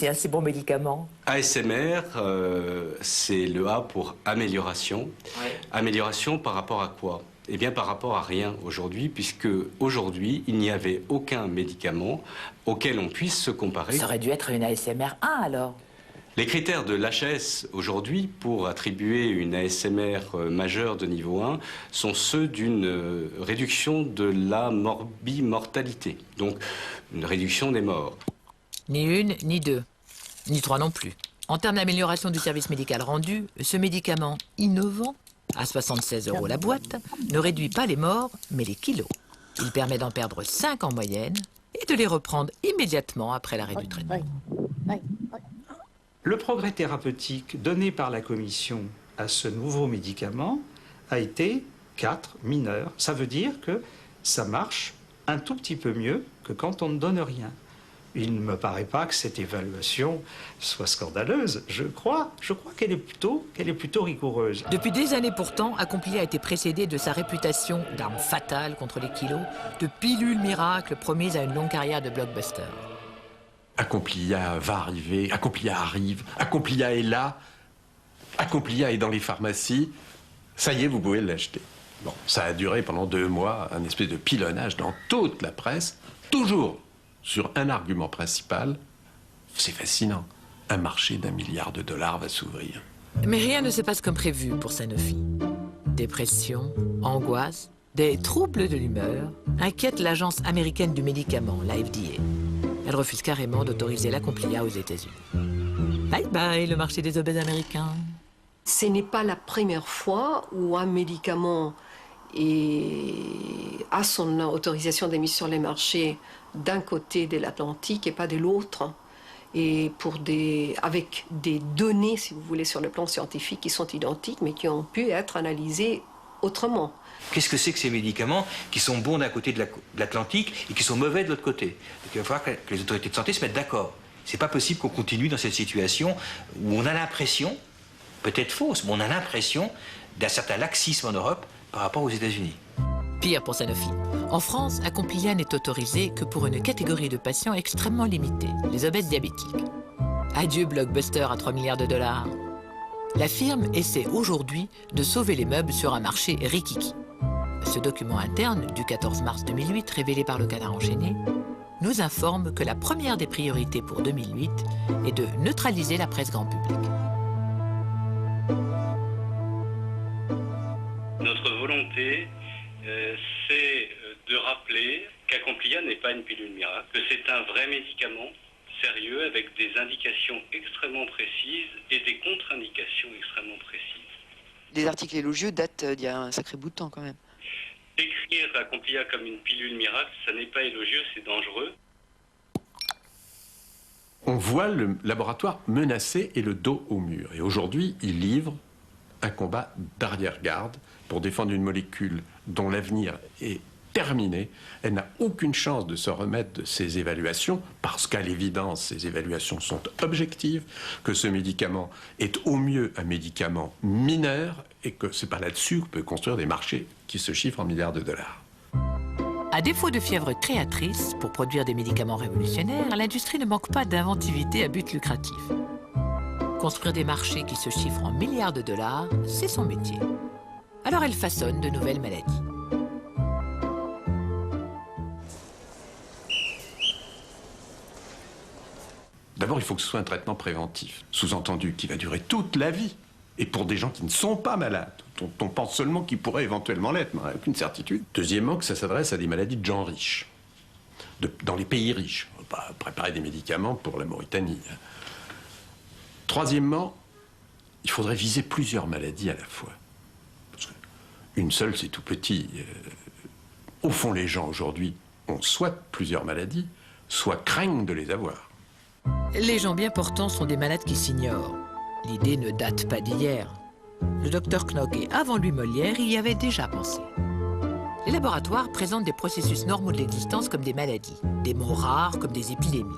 un si bon médicament. ASMR, c'est le A pour amélioration. Ouais. Amélioration par rapport à quoi ? Eh bien, par rapport à rien aujourd'hui, puisque aujourd'hui, il n'y avait aucun médicament auquel on puisse se comparer. Ça aurait dû être une ASMR 1 alors. Les critères de l'HS aujourd'hui pour attribuer une ASMR majeure de niveau 1 sont ceux d'une réduction de la morbimortalité, donc une réduction des morts. Ni une, ni deux, ni trois non plus. En termes d'amélioration du service médical rendu, ce médicament innovant, à 76 € la boîte, ne réduit pas les morts, mais les kilos. Il permet d'en perdre 5 en moyenne et de les reprendre immédiatement après l'arrêt du traitement. Le progrès thérapeutique donné par la Commission à ce nouveau médicament a été 4 mineur. Ça veut dire que ça marche un tout petit peu mieux que quand on ne donne rien. Il ne me paraît pas que cette évaluation soit scandaleuse. Je crois qu'elle est plutôt rigoureuse. Depuis des années pourtant, Acomplia a été précédé de sa réputation d'arme fatale contre les kilos, de pilule miracle promise à une longue carrière de blockbuster. Acomplia va arriver, Acomplia arrive, Acomplia est là, Acomplia est dans les pharmacies, ça y est, vous pouvez l'acheter. Bon, ça a duré pendant 2 mois, un espèce de pilonnage dans toute la presse, toujours sur un argument principal. C'est fascinant, un marché d'1 milliard de dollars va s'ouvrir. Mais rien ne se passe comme prévu pour Sanofi. Dépression, angoisse, des troubles de l'humeur inquiètent l'agence américaine du médicament, la FDA. Elle refuse carrément d'autoriser l'Acomplia aux États-Unis. Bye bye, le marché des obèses américains. Ce n'est pas la première fois où un médicament a son autorisation de mise sur les marchés d'un côté de l'Atlantique et pas de l'autre, et avec des données, si vous voulez, sur le plan scientifique qui sont identiques, mais qui ont pu être analysées autrement. Qu'est-ce que c'est que ces médicaments qui sont bons d'un côté de l'Atlantique et qui sont mauvais de l'autre côté? Donc il va falloir que les autorités de santé se mettent d'accord. C'est pas possible qu'on continue dans cette situation où on a l'impression, peut-être fausse, mais on a l'impression d'un certain laxisme en Europe par rapport aux États-Unis. Pire pour Sanofi. En France, Acomplia n'est autorisé que pour une catégorie de patients extrêmement limitée, les obèses diabétiques. Adieu blockbuster à 3 milliards de dollars. La firme essaie aujourd'hui de sauver les meubles sur un marché rikiki. Ce document interne du 14 mars 2008, révélé par le Canard enchaîné, nous informe que la première des priorités pour 2008 est de neutraliser la presse grand public. Notre volonté, c'est de rappeler qu'Acomplia n'est pas une pilule miracle, que c'est un vrai médicament sérieux avec des indications extrêmement précises et des contre-indications extrêmement précises. Des articles élogieux datent d'il y a un sacré bout de temps quand même. Décrire Acomplia comme une pilule miracle, ça n'est pas élogieux, c'est dangereux. On voit le laboratoire menacé et le dos au mur. Et aujourd'hui, il livre un combat d'arrière-garde pour défendre une molécule dont l'avenir est terminé. Elle n'a aucune chance de se remettre de ses évaluations, parce qu'à l'évidence, ces évaluations sont objectives, que ce médicament est au mieux un médicament mineur, et que c'est pas là-dessus qu'on peut construire des marchés qui se chiffrent en milliards de dollars. À défaut de fièvre créatrice pour produire des médicaments révolutionnaires, l'industrie ne manque pas d'inventivité à but lucratif. Construire des marchés qui se chiffrent en milliards de dollars, c'est son métier. Alors elle façonne de nouvelles maladies. D'abord, il faut que ce soit un traitement préventif, sous-entendu qui va durer toute la vie, et pour des gens qui ne sont pas malades, dont on pense seulement qu'ils pourraient éventuellement l'être, mais on n'a aucune certitude. Deuxièmement, que ça s'adresse à des maladies de gens riches, dans les pays riches. On ne va pas préparer des médicaments pour la Mauritanie. Troisièmement, il faudrait viser plusieurs maladies à la fois. Parce qu'une seule, c'est tout petit. Au fond, les gens aujourd'hui ont soit plusieurs maladies, soit craignent de les avoir. Les gens bien portants sont des malades qui s'ignorent. L'idée ne date pas d'hier. Le docteur Knock et avant lui Molière y avait déjà pensé. Les laboratoires présentent des processus normaux de l'existence comme des maladies, des maux rares comme des épidémies.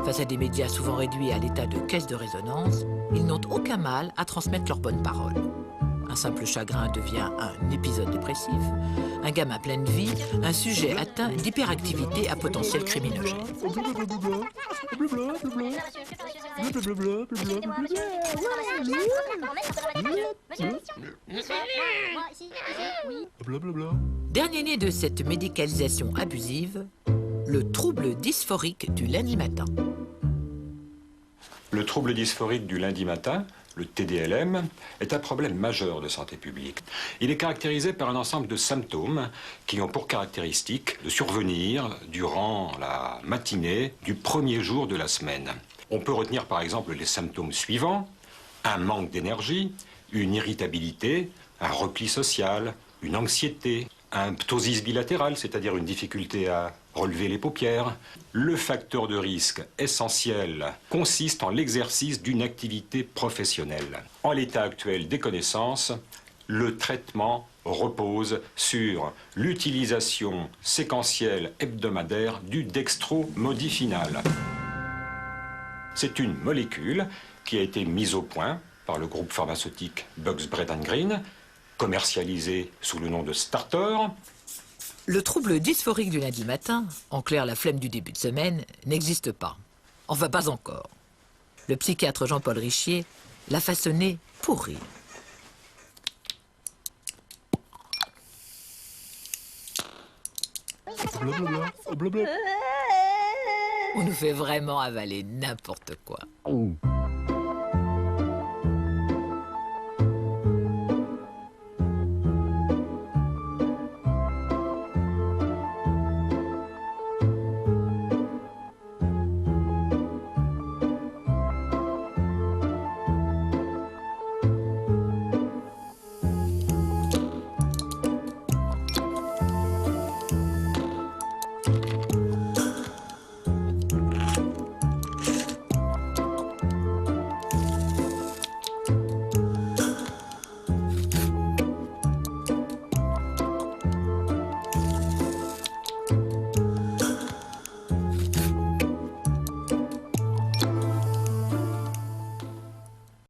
Face à des médias souvent réduits à l'état de caisse de résonance, ils n'ont aucun mal à transmettre leurs bonnes paroles. Un simple chagrin devient un épisode dépressif, un gamin plein de vie, un sujet atteint d'hyperactivité à potentiel criminogène. Dernier né de cette médicalisation abusive, le trouble dysphorique du lundi matin. Le trouble dysphorique du lundi matin, le TDLM, est un problème majeur de santé publique. Il est caractérisé par un ensemble de symptômes qui ont pour caractéristique de survenir durant la matinée du premier jour de la semaine. On peut retenir par exemple les symptômes suivants: un manque d'énergie, une irritabilité, un repli social, une anxiété, un ptosis bilatéral, c'est-à-dire une difficulté à relever les paupières. Le facteur de risque essentiel consiste en l'exercice d'une activité professionnelle. En l'état actuel des connaissances, le traitement repose sur l'utilisation séquentielle hebdomadaire du dextromodifinal. C'est une molécule qui a été mise au point par le groupe pharmaceutique Bugs Bread & Green, commercialisée sous le nom de Startor. Le trouble dysphorique du lundi matin, en clair la flemme du début de semaine, n'existe pas. Enfin, pas encore. Le psychiatre Jean-Paul Richier l'a façonné pour rire. On nous fait vraiment avaler n'importe quoi.